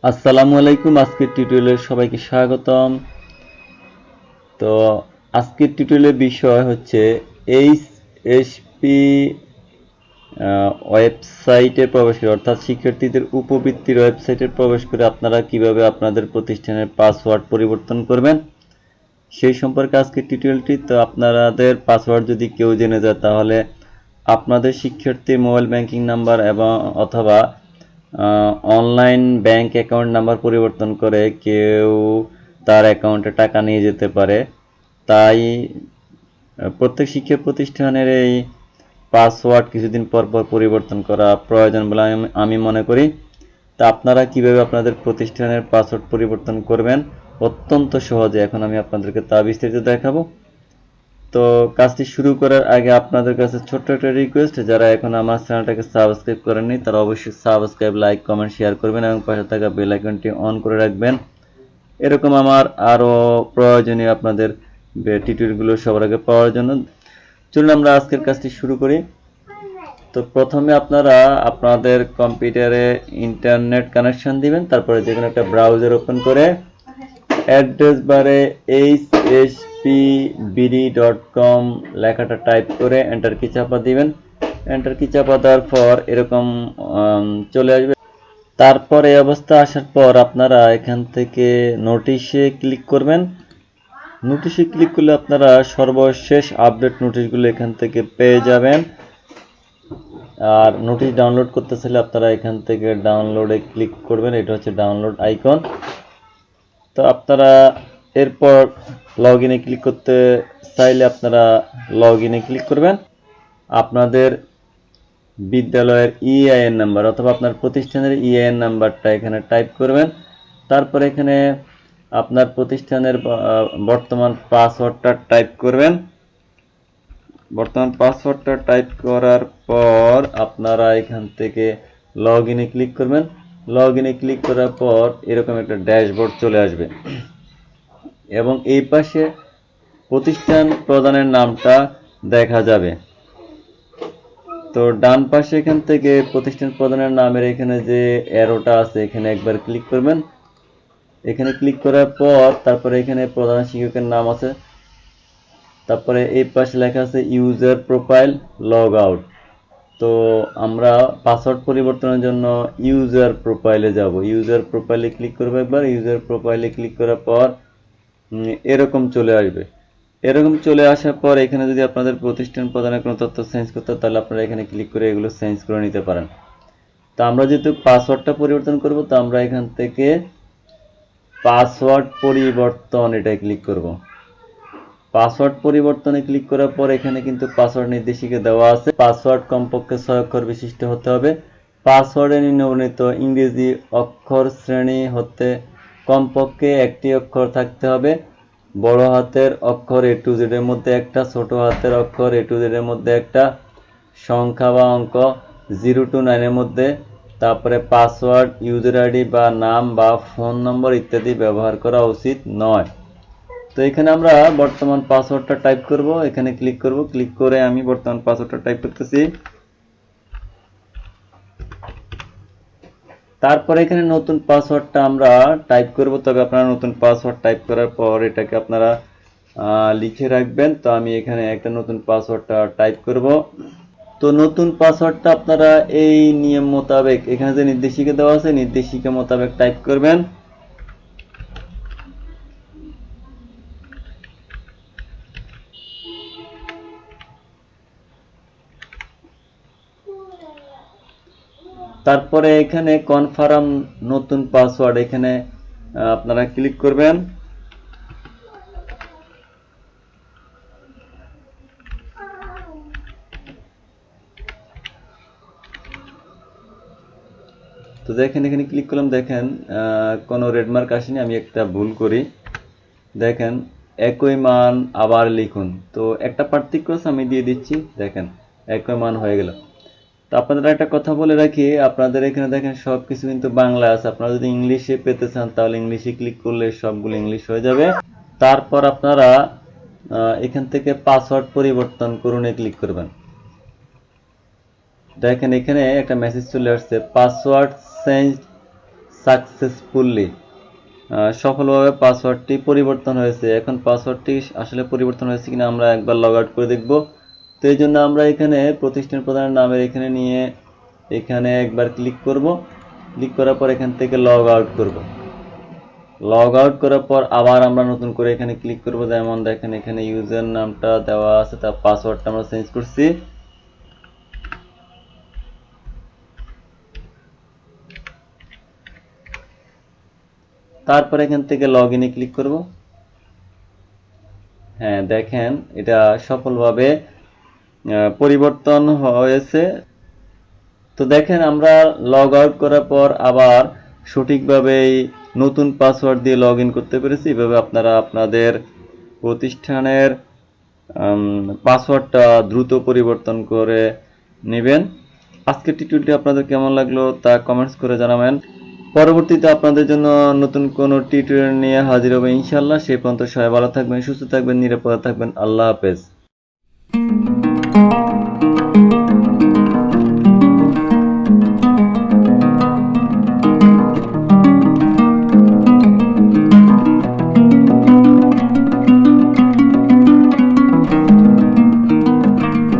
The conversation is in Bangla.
আসসালামু আলাইকুম। আজকের টিউটোরিয়ালে সবাইকে স্বাগতম। তো আজকের টিউটোরিয়ালের বিষয় হচ্ছে HSP ওয়েবসাইটে প্রবেশ করে, অর্থাৎ শিক্ষার্থীদের উপবৃত্তির ওয়েবসাইটে প্রবেশ করে আপনারা কিভাবে আপনাদের প্রতিষ্ঠানের পাসওয়ার্ড পরিবর্তন করবেন সেই সম্পর্কে আজকের টিউটোরিয়ালটি। তো আপনাদের পাসওয়ার্ড যদি কেউ জেনে যায় তাহলে আপনাদের শিক্ষার্থীর মোবাইল ব্যাংকিং নাম্বার এবং অথবা অনলাইন ব্যাংক অ্যাকাউন্ট নাম্বার পরিবর্তন করে কেউ তার অ্যাকাউন্টে টাকা নিয়ে যেতে পারে। তাই প্রত্যেক শিক্ষা প্রতিষ্ঠানের এই পাসওয়ার্ড কিছুদিন পর পর পরিবর্তন করা প্রয়োজন বলে আমি মনে করি। তা আপনারা কিভাবে আপনাদের প্রতিষ্ঠানের পাসওয়ার্ড পরিবর্তন করবেন অত্যন্ত সহজে এখন আমি আপনাদেরকে তা বিস্তারিত দেখাবো। তো কাজটি শুরু করার আগে আপনাদের কাছে ছোট্ট একটা রিকোয়েস্ট, যারা এখন আমার চ্যানেলটাকে সাবস্ক্রাইব করেননি তারা অবশ্যই সাবস্ক্রাইব, লাইক, কমেন্ট, শেয়ার করবেন এবং পাশে থাকা বেল আইকনটি অন করে রাখবেন। এরকম আমার আরও প্রয়োজনীয় আপনাদের টিউটোরিয়ালগুলো সবার আগে পাওয়ার জন্য। চলুন আমরা আজকের কাজটি শুরু করি। তো প্রথমে আপনারা আপনাদের কম্পিউটারে ইন্টারনেট কানেকশন দিবেন, তারপরে যে কোনো একটা ব্রাউজার ওপেন করে অ্যাড্রেস বারে hspbd.com লেখাটা টাইপ করে এন্টার কি চাপা দিবেন। এন্টার কি চাপা দেওয়ার পর এরকম চলে আসবে। তারপর এই অবস্থা আসার পর আপনারা এখান থেকে নোটিশে ক্লিক করবেন। নোটিশে ক্লিক করলে আপনারা সর্বশেষ আপডেট নোটিশগুলো এখান থেকে পেয়ে যাবেন। আর নোটিশ ডাউনলোড করতে চাইলে আপনারা এখান থেকে ডাউনলোডে ক্লিক করবেন, এটা হচ্ছে ডাউনলোড আইকন। তো আপনারা এরপর লগ ইনে ক্লিক করতে চাইলে আপনারা লগ ইনে ক্লিক করবেন। আপনাদের বিদ্যালয়ের ইআইএন নাম্বার অথবা আপনার প্রতিষ্ঠানের ইআইএন নাম্বারটা এখানে টাইপ করবেন। তারপর এখানে আপনার প্রতিষ্ঠানের বর্তমান পাসওয়ার্ডটা টাইপ করবেন। বর্তমান পাসওয়ার্ডটা টাইপ করার পর আপনারা এখান থেকে লগ ইনে ক্লিক করবেন। লগ ইনে ক্লিক করার পর এরকম একটা ড্যাশবোর্ড চলে আসবে এবং এই পাশে প্রতিষ্ঠান প্রধানের নামটা দেখা যাবে। তো ডান পাশে এখান থেকে প্রতিষ্ঠান প্রধানের নামের এখানে যে অ্যারোটা আছে এখানে একবার ক্লিক করবেন। এখানে ক্লিক করার পর তারপরে এখানে প্রধান শিক্ষকের নাম আছে, তারপরে এই পাশে লেখা আছে ইউজার প্রোফাইল লগ আউট। তো আমরা পাসওয়ার্ড পরিবর্তনের জন্য ইউজার প্রোফাইলে যাব। ইউজার প্রোফাইলে ক্লিক করবো একবার। ইউজার প্রোফাইলে ক্লিক করার পর এরকম চলে আসবে। এরকম চলে আসার পর এখানে যদি আপনাদের প্রতিষ্ঠান প্রধানের কোনো তথ্য চেঞ্জ করতে হয় তাহলে আপনারা এখানে ক্লিক করে এগুলো চেঞ্জ করে নিতে পারেন। তো আমরা যেহেতু পাসওয়ার্ডটা পরিবর্তন করব তো আমরা এখান থেকে পাসওয়ার্ড পরিবর্তন এটাই ক্লিক করব। পাসওয়ার্ড পরিবর্তনে ক্লিক করার পর এখানে কিন্তু পাসওয়ার্ড নির্দেশিকা দেওয়া আছে। পাসওয়ার্ড কমপক্ষে 6 অক্ষর বিশিষ্ট হতে হবে। পাসওয়ার্ডে নিম্নবর্ণিত ইংরেজি অক্ষর শ্রেণী হতে কমপক্ষে একটি অক্ষর থাকতে হবে। বড় হাতের অক্ষর A to Z এর মধ্যে একটা, ছোট হাতের অক্ষর A to Z এর মধ্যে একটা, সংখ্যা বা অঙ্ক 0 to 9 এর মধ্যে। তারপরে পাসওয়ার্ড, ইউজার আইডি বা নাম বা ফোন নম্বর ইত্যাদি ব্যবহার করা উচিত নয়। তো এখানে আমরা বর্তমান পাসওয়ার্ডটা টাইপ করব। এখানে ক্লিক করব। ক্লিক করে আমি বর্তমান পাসওয়ার্ডটা টাইপ করতেছি। তারপরে এখানে নতুন পাসওয়ার্ডটা আমরা টাইপ করব। তবে আপনারা নতুন পাসওয়ার্ড টাইপ করার পর এটাকে আপনারা লিখে রাখবেন। তো আমি এখানে একটা নতুন পাসওয়ার্ডটা টাইপ করব। তো নতুন পাসওয়ার্ডটা আপনারা এই নিয়ম মোতাবেক এখানে যে নির্দেশিকা দেওয়া আছে নির্দেশিকা মোতাবেক টাইপ করবেন। তারপরে এখানে কনফার্ম নতুন পাসওয়ার্ড এখানে আপনারা ক্লিক করবেন। তো দেখেন এখানে ক্লিক করলাম, দেখেন কোনো রেডমার্ক আসেনি, আমি একটা ভুল করি। দেখেন একই মান আবার লিখুন। তো একটা পার্থক্য আমি দিয়ে দিচ্ছি, দেখেন একই মান হয়ে গেল। তো আপনাদের একটা কথা বলে রাখি, আপনাদের এখানে দেখেন সবকিছু কিন্তু বাংলা আছে। আপনারা যদি ইংলিশে পেতে চান তাহলে ইংলিশে ক্লিক করলে সবগুলো ইংলিশ হয়ে যাবে। তারপর আপনারা এখান থেকে পাসওয়ার্ড পরিবর্তন করুন ক্লিক করবেন। দেখেন এখানে একটা মেসেজ চলে আসছে, পাসওয়ার্ড চেঞ্জ সাকসেসফুলি সফলভাবে পাসওয়ার্ডটি পরিবর্তন হয়েছে। এখন পাসওয়ার্ডটি আসলে পরিবর্তন হয়েছে কিনা আমরা একবার লগ আউট করে দেখব। তো এই জন্য আমরা এখানে প্রতিষ্ঠান প্রধানের নামের এখানে নিয়ে এখানে একবার ক্লিক করব। ক্লিক করার পর এখান থেকে লগ আউট করব। লগ আউট করার পর আবার আমরা নতুন করে এখানে ক্লিক করব। যেমন দেখেন এখানে ইউজার নামটা দেওয়া আছে, তার পাসওয়ার্ডটা আমরা চেঞ্জ করছি। তারপর এখান থেকে লগ ইনে ক্লিক করব। হ্যাঁ, দেখেন এটা সফলভাবে পরিবর্তন হয়েছে। তো দেখেন আমরা লগ আউট করার পর আবার সঠিকভাবে নতুন পাসওয়ার্ড দিয়ে লগ ইন করতে পেরেছি। এভাবে আপনারা আপনাদের প্রতিষ্ঠানের পাসওয়ার্ডটা দ্রুত পরিবর্তন করে নেবেন। আজকের টিউটোরিয়ালটি আপনাদের কেমন লাগলো তা কমেন্টস করে জানাবেন। পরবর্তীতে আপনাদের জন্য নতুন কোনো টিউটোরিয়াল নিয়ে হাজির হবে ইনশাআল্লাহ। সেই পর্যন্ত সবাই ভালো থাকবেন, সুস্থ থাকবেন, নিরাপদে থাকবেন। আল্লাহ হাফেজ।